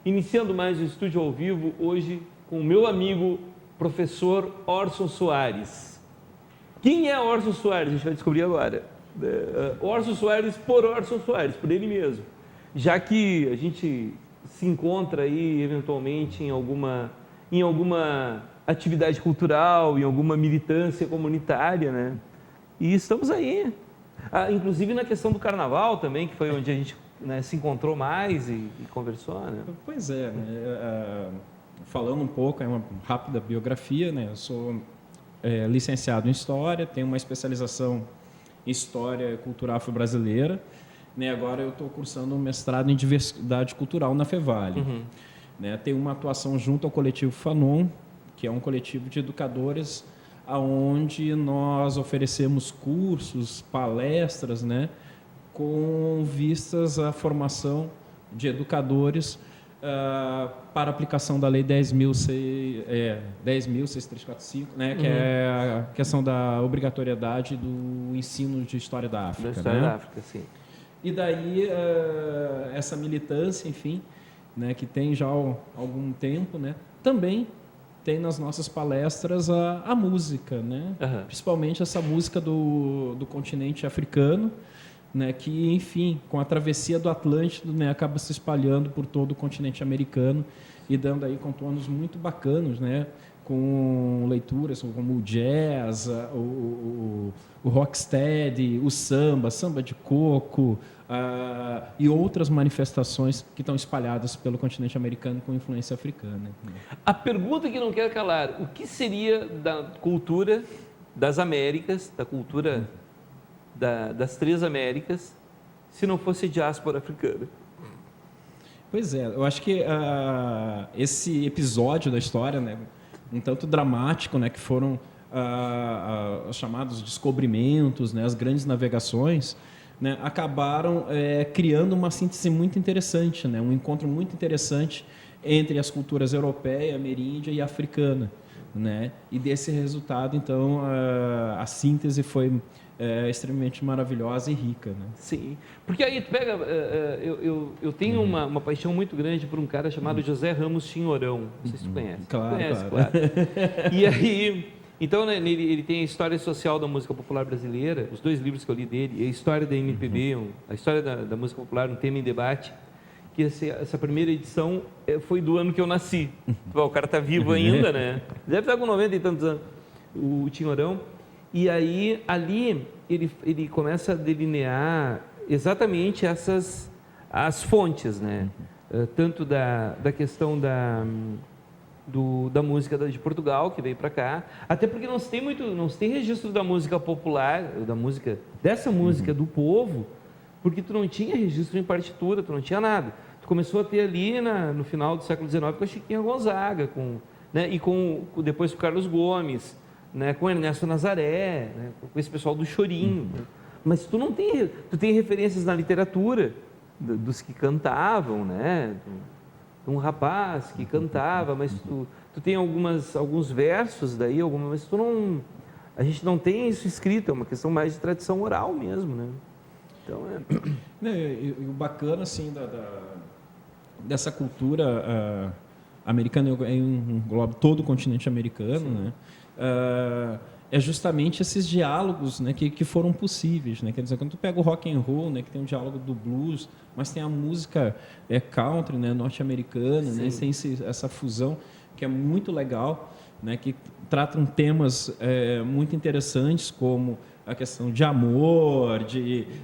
Iniciando mais o Estúdio ao Vivo, hoje com o meu amigo, professor Orson Soares. Quem é Orson Soares? A gente vai descobrir agora. Orson Soares por Orson Soares, por ele mesmo. Já que a gente se encontra aí, eventualmente, em alguma atividade cultural, em alguma militância comunitária, né? E estamos aí. Inclusive na questão do carnaval também, que foi onde a gente, né, se encontrou mais e conversou, né? Pois é, falando um pouco, é uma rápida biografia, né? Eu sou licenciado em História, tenho uma especialização em História e Cultura Afro-Brasileira, né? Agora eu estou cursando um mestrado em Diversidade Cultural na Fevale. Uhum. Né? Tenho uma atuação junto ao coletivo Fanon, que é um coletivo de educadores onde nós oferecemos cursos, palestras, né? Com vistas à formação de educadores para a aplicação da Lei 10.6345, né, que é a questão da obrigatoriedade do ensino de História da África. Da História né? da África, sim. E daí, essa militância, enfim, né, que tem já algum tempo, né, também tem nas nossas palestras a música, né? Uhum. Principalmente essa música do continente africano, né, que, enfim, com a travessia do Atlântico, né, acaba se espalhando por todo o continente americano e dando aí contornos muito bacanos, né, com leituras como o jazz, o rocksteady, o samba de coco e outras manifestações que estão espalhadas pelo continente americano com influência africana. A pergunta que não quer calar: o que seria da cultura das Américas, da cultura das três Américas, se não fosse diáspora africana? Pois é, eu acho que esse episódio da história, né, um tanto dramático, né, que foram os chamados descobrimentos, né, as grandes navegações, né, acabaram criando uma síntese muito interessante, né, um encontro muito interessante entre as culturas europeia, ameríndia e africana, né, e desse resultado, então, a síntese foi extremamente maravilhosa e rica, né? Sim, porque aí tu pega, eu tenho uma paixão muito grande por um cara chamado José Ramos Tinhorão, não sei se tu conhece. Claro, conhece, claro. E aí, então, né, ele tem a História Social da Música Popular Brasileira, os dois livros que eu li dele, a História da MPB, a História da Música Popular, um tema em debate, que essa primeira edição foi do ano que eu nasci. O cara tá vivo ainda, né? Deve estar com 90 e tantos anos, o Tinhorão. E aí, ali, ele começa a delinear exatamente as fontes, né? Tanto da questão da música de Portugal, que veio para cá, até porque não se tem registro da música popular, dessa música do povo, porque tu não tinha registro em partitura, tu não tinha nada. Tu começou a ter ali no final do século XIX com a Chiquinha Gonzaga, né? E depois com o Carlos Gomes, né, com Ernesto Nazaré, né, com esse pessoal do chorinho, né? Mas tu tem referências na literatura dos que cantavam, né, de um rapaz que cantava, mas tu tem alguns versos daí, mas a gente não tem isso escrito, é uma questão mais de tradição oral mesmo, né? Então E o bacana assim dessa cultura americana, engloba todo o continente americano, né? É justamente esses diálogos, né, que foram possíveis, né? Quer dizer, quando tu pega o rock and roll, né, que tem um diálogo do blues, mas tem a música country, né, norte-americana, né, tem essa fusão que é muito legal, né, que tratam temas muito interessantes como a questão de amor,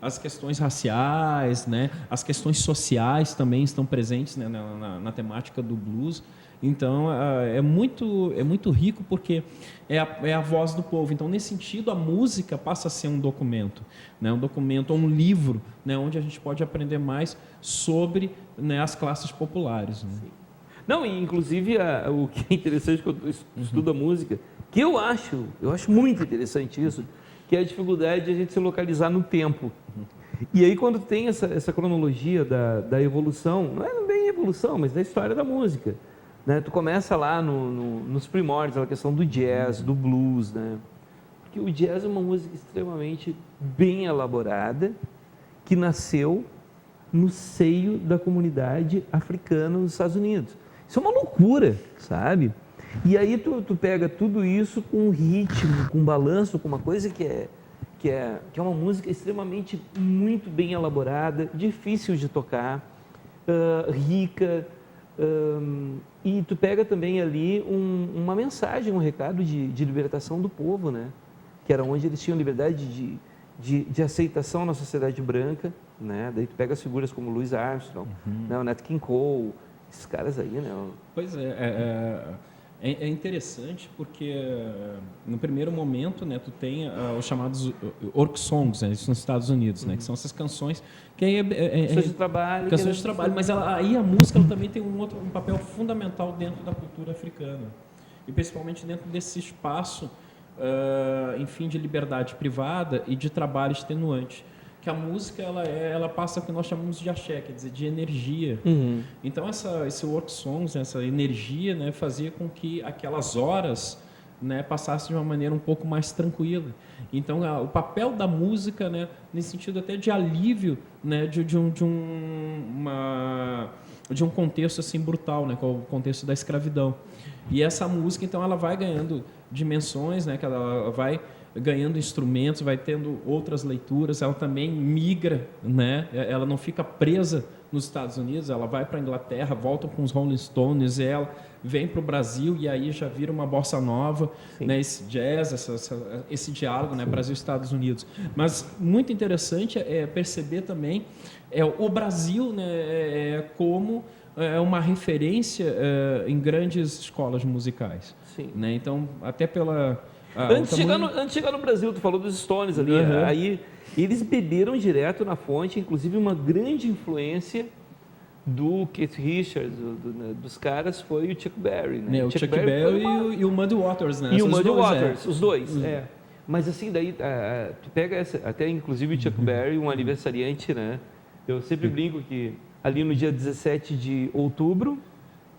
as questões raciais, né, as questões sociais também estão presentes, né, na temática do blues. Então, é muito rico porque é a voz do povo. Então, nesse sentido, a música passa a ser um documento, né? Um documento ou um livro, né? Onde a gente pode aprender mais sobre, né, as classes populares. Né? Não, e inclusive o que é interessante quando eu estudo a música, que eu acho muito interessante isso, que é a dificuldade de a gente se localizar no tempo. E aí, quando tem essa cronologia da evolução, não é bem evolução, mas da história da música, né? Tu começa lá nos primórdios, a questão do jazz, do blues, né? Porque o jazz é uma música extremamente bem elaborada, que nasceu no seio da comunidade africana nos Estados Unidos. Isso é uma loucura, sabe? E aí tu pega tudo isso com um ritmo, com um balanço, com uma coisa que é uma música extremamente muito bem elaborada, difícil de tocar, rica, e tu pega também ali uma mensagem, um recado de libertação do povo, né? Que era onde eles tinham liberdade de aceitação na sociedade branca, né? Daí tu pega as figuras como Louis Armstrong, né? O Nat King Cole, esses caras aí, né? Pois é interessante porque no primeiro momento, né, tu tem os chamados work songs, né, isso nos Estados Unidos, né, que são essas canções que aí canções de trabalho, canções de trabalho, mas aí a música ela também tem um papel fundamental dentro da cultura africana e principalmente dentro desse espaço, enfim, de liberdade privada e de trabalho extenuante. Que a música ela passa o que nós chamamos de axé, quer dizer, de energia. Então esse work songs, essa energia, né, fazia com que aquelas horas, né, passassem de uma maneira um pouco mais tranquila. Então o papel da música, né, nesse sentido até de alívio, né, de um contexto assim brutal, né, que é o contexto da escravidão. E essa música então ela vai ganhando dimensões, né, que ela vai ganhando instrumentos, vai tendo outras leituras, ela também migra, né? Ela não fica presa nos Estados Unidos, ela vai para a Inglaterra, volta com os Rolling Stones, ela vem para o Brasil e aí já vira uma bossa nova, né? Esse jazz, esse diálogo, né? Brasil e Estados Unidos. Mas muito interessante é perceber também o Brasil, né? Como uma referência em grandes escolas musicais. Sim. Né? Então, até pela... Antes de chegar no Brasil, tu falou dos Stones ali, aí eles beberam direto na fonte, inclusive uma grande influência do Keith Richards, dos caras, foi o Chuck Berry, né? O Chuck Berry e o Muddy Waters, né? E o Muddy Waters, os dois, Mas assim, daí, tu pega até inclusive o Chuck Berry, um aniversariante, né? Eu sempre brinco que ali no dia 17 de outubro,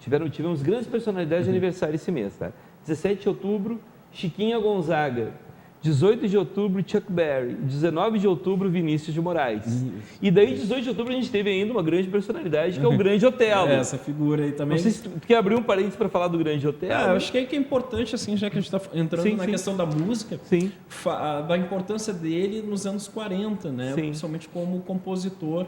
tivemos grandes personalidades de aniversário esse mês, tá? 17 de outubro, Chiquinha Gonzaga, 18 de outubro, Chuck Berry, 19 de outubro, Vinícius de Moraes. E daí, 18 de outubro, a gente teve ainda uma grande personalidade, que é o Grande Otelo. Essa figura aí também. Não sei se tu quer abrir um parênteses para falar do Grande Otelo. Eu acho que é importante, assim, já que a gente está entrando na questão da música, da importância dele nos anos 40, né? Principalmente como compositor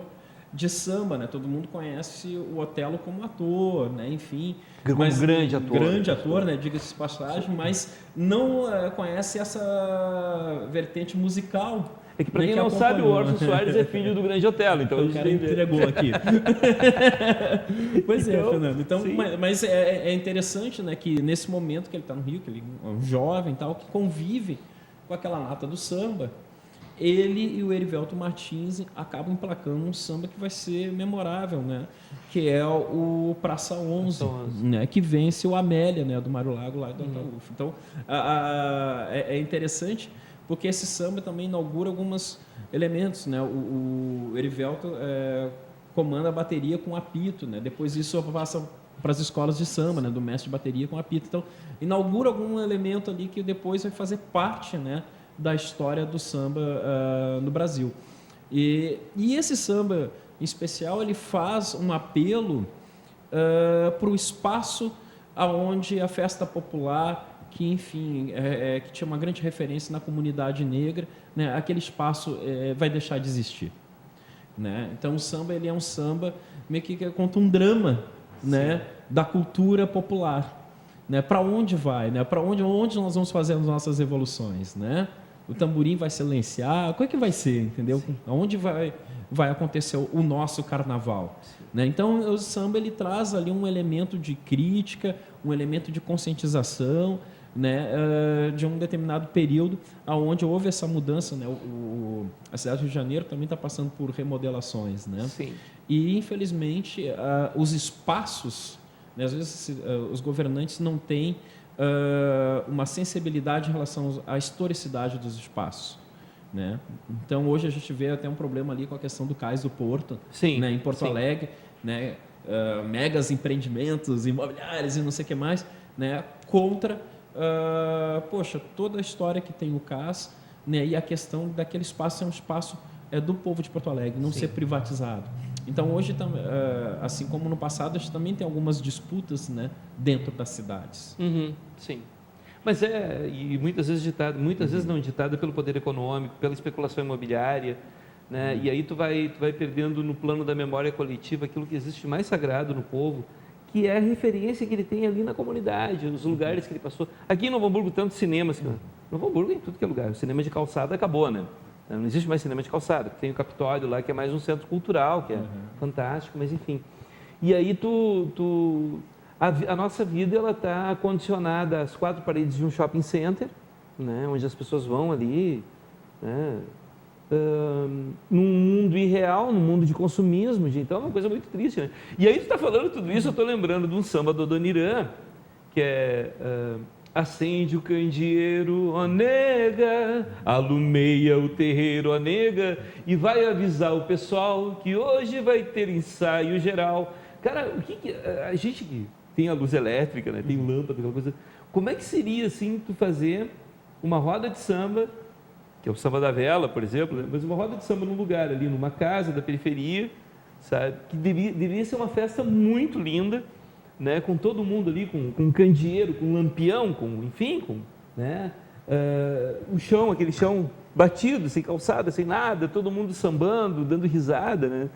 de samba, né? Todo mundo conhece o Otelo como ator, né? Enfim, mas grande ator. Grande ator, né? Diga-se de passagem, mas não conhece essa vertente musical. É que para quem não sabe, o Orson Soares é filho do Grande Otelo, então o cara entregou aqui. Pois é, Fernando. Então, mas é interessante, né, que nesse momento que ele está no Rio, que ele é um jovem, tal, que convive com aquela nata do samba, ele e o Erivelto Martins acabam emplacando um samba que vai ser memorável, né? Que é o Praça 11, né? Que vence o Amélia, né? Do Mário Lago lá do Ataúfo. Então, é interessante porque esse samba também inaugura alguns elementos, né? O Erivelto comanda a bateria com apito, né? Depois isso passa para as escolas de samba, né? Do mestre de bateria com apito. Então, inaugura algum elemento ali que depois vai fazer parte, né? Da história do samba no Brasil. E esse samba, em especial, ele faz um apelo para o espaço onde a festa popular, que, enfim, que tinha uma grande referência na comunidade negra, né, aquele espaço vai deixar de existir. Né? Então, o samba ele é um samba meio que conta um drama, né, da cultura popular. Né? Para onde vai? Né? Para onde nós vamos fazer as nossas evoluções? Né? O tamborim vai silenciar? Como é que vai ser, entendeu? Aonde vai acontecer o nosso carnaval? Né? Então, o samba ele traz ali um elemento de crítica, um elemento de conscientização, né? De um determinado período onde houve essa mudança. Né? A cidade do Rio de Janeiro também está passando por remodelações. Né? Sim. E, infelizmente, os espaços, né? Às vezes os governantes não têm uma sensibilidade em relação à historicidade dos espaços. né? Então, hoje a gente vê até um problema ali com a questão do Cais do Porto, Sim, né? Em Porto sim. Alegre, né? Megas empreendimentos imobiliários e não sei o que mais, né? Contra, poxa, toda a história que tem o Cais, né? E a questão daquele espaço ser um espaço do povo de Porto Alegre, não ser privatizado. Então, hoje, assim como no passado, a gente também tem algumas disputas, né? Dentro das cidades. Sim. Mas e muitas vezes muitas vezes não ditada pelo poder econômico, pela especulação imobiliária, né? E aí tu vai perdendo no plano da memória coletiva aquilo que existe mais sagrado no povo, que é a referência que ele tem ali na comunidade, os lugares que ele passou. Aqui em Novo Hamburgo, tanto cinemas, Novo Hamburgo em tudo que é lugar, o cinema de calçada acabou, né? Não existe mais cinema de calçada, tem o Capitólio lá, que é mais um centro cultural, que é fantástico, mas enfim. E aí a nossa vida ela está condicionada às quatro paredes de um shopping center, né, onde as pessoas vão ali, né, num mundo irreal, num mundo de consumismo, então é uma coisa muito triste. Né? E aí tu está falando tudo isso, eu estou lembrando de um samba do Adoniran, que é acende o candeeiro, ó nega, alumeia o terreiro, ó nega, e vai avisar o pessoal que hoje vai ter ensaio geral. Cara, o que a gente que tem a luz elétrica, né? Tem lâmpada, aquela coisa. Como é que seria assim tu fazer uma roda de samba, que é o samba da vela, por exemplo, né? Mas uma roda de samba num lugar ali, numa casa da periferia, sabe? Que deveria ser uma festa muito linda, né? Com todo mundo ali, com candeeiro, com lampião, enfim, né? O chão, aquele chão batido, sem calçada, sem nada, todo mundo sambando, dando risada, né?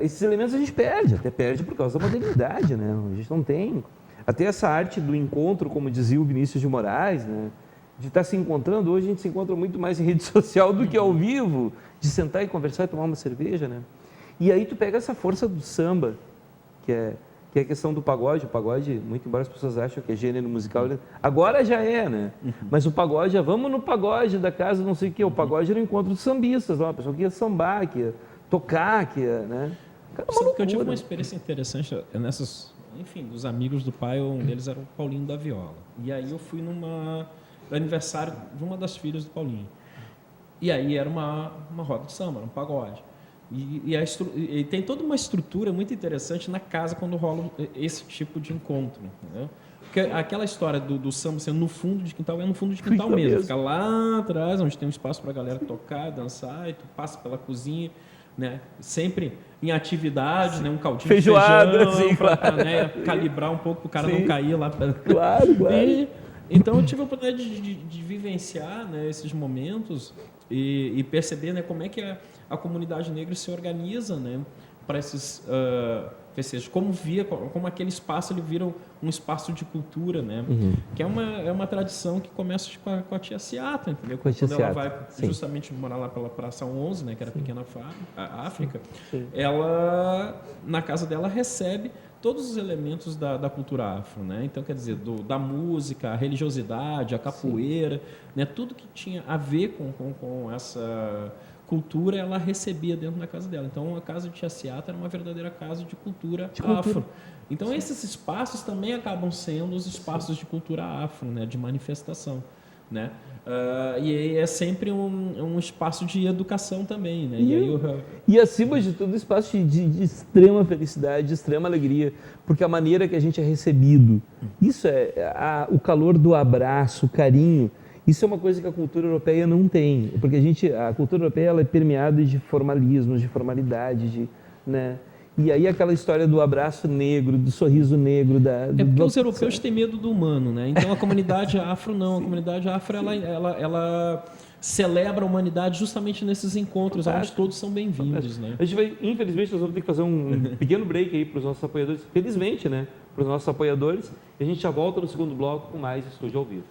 Esses elementos a gente até perde por causa da modernidade, né? A gente não tem. Até essa arte do encontro, como dizia o Vinícius de Moraes, né? De estar se encontrando, hoje a gente se encontra muito mais em rede social do que ao vivo, de sentar e conversar e tomar uma cerveja, né? E aí tu pega essa força do samba, que é a questão do pagode. O pagode, muito embora as pessoas achem que é gênero musical, agora já é, né? Mas o pagode, vamos no pagode da casa, não sei o quê. O pagode era o encontro dos sambistas, uma pessoa que ia sambar, que ia tocar, que ia, né? Cara, sabe que eu tive uma experiência interessante enfim, dos amigos do pai, um deles era o Paulinho da Viola. E aí eu fui no aniversário de uma das filhas do Paulinho. E aí era uma roda de samba, um pagode. E tem toda uma estrutura muito interessante na casa quando rola esse tipo de encontro, entendeu? Porque aquela história do samba sendo no fundo de quintal, é no fundo de quintal mesmo. Fica lá atrás, onde tem um espaço para a galera tocar, dançar, e tu passa pela cozinha, né? Sempre em atividade, né? Um caldinho feijoada, de feijão, sim, para claro. né? Calibrar um pouco, o cara não cair lá. Claro. Então eu tive a oportunidade de vivenciar, né, esses momentos e perceber, né, como é que a comunidade negra se organiza, né, para esses festejos, como aquele espaço ele vira um espaço de cultura, né, que é uma tradição que começa com a tia Seata, entendeu? Quando ela vai justamente morar lá pela Praça 11, né, que era a pequena África, ela na casa dela recebe todos os elementos da cultura afro, né? Então, quer dizer, da música, a religiosidade, a capoeira, né? Tudo que tinha a ver com essa cultura, ela recebia dentro da casa dela. Então, a casa de Tia Seata era uma verdadeira casa de cultura afro. Então, esses espaços também acabam sendo os espaços de cultura afro, né? De manifestação, né? E é sempre um espaço de educação também, né? E acima de tudo, espaço de extrema felicidade, de extrema alegria, porque a maneira que a gente é recebido, isso o calor do abraço, o carinho, isso é uma coisa que a cultura europeia não tem, porque a cultura europeia ela é permeada de formalismos, de formalidade, né? E aí aquela história do abraço negro, do sorriso negro. Porque os europeus têm medo do humano, né? Então a comunidade afro não. A comunidade afro ela celebra a humanidade justamente nesses encontros, onde todos são bem-vindos, né? A gente vai, infelizmente, nós vamos ter que fazer um pequeno break aí para os nossos apoiadores. Felizmente, né? Para os nossos apoiadores. E a gente já volta no segundo bloco com mais Estúdio ao Vivo.